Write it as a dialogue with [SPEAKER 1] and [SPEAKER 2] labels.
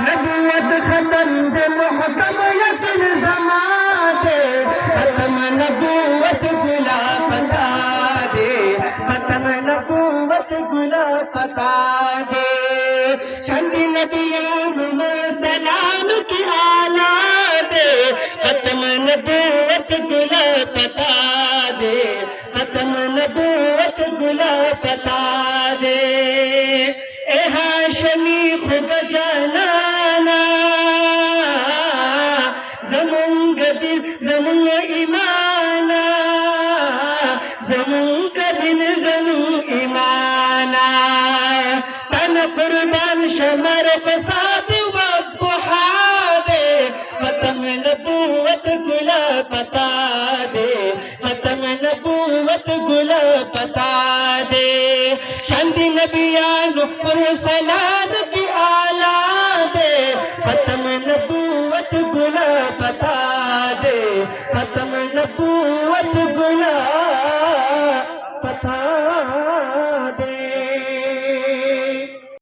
[SPEAKER 1] نبوت ختم دے محکم یقین زمان دے ختم نبوت گلا پتا دے ختم نبوت گلا پتا دے چند نبیان سلام کی آلہ دے ختم نبوت گلا پتا دے ختم نبوت گلا پتا دے اے ہاشمی خوب جانانا زمون دل زمون ایمانا زمون دل زمون ایمانا تن قربان شمر فساد والضحا دے ختم نبوت گلا پتا دے ختم نبوت گلا پتا دے چند نبیان مرسلان کی آلہ دے ختم نبوت گلا پتا دے ختم نبوت گلا پتا دے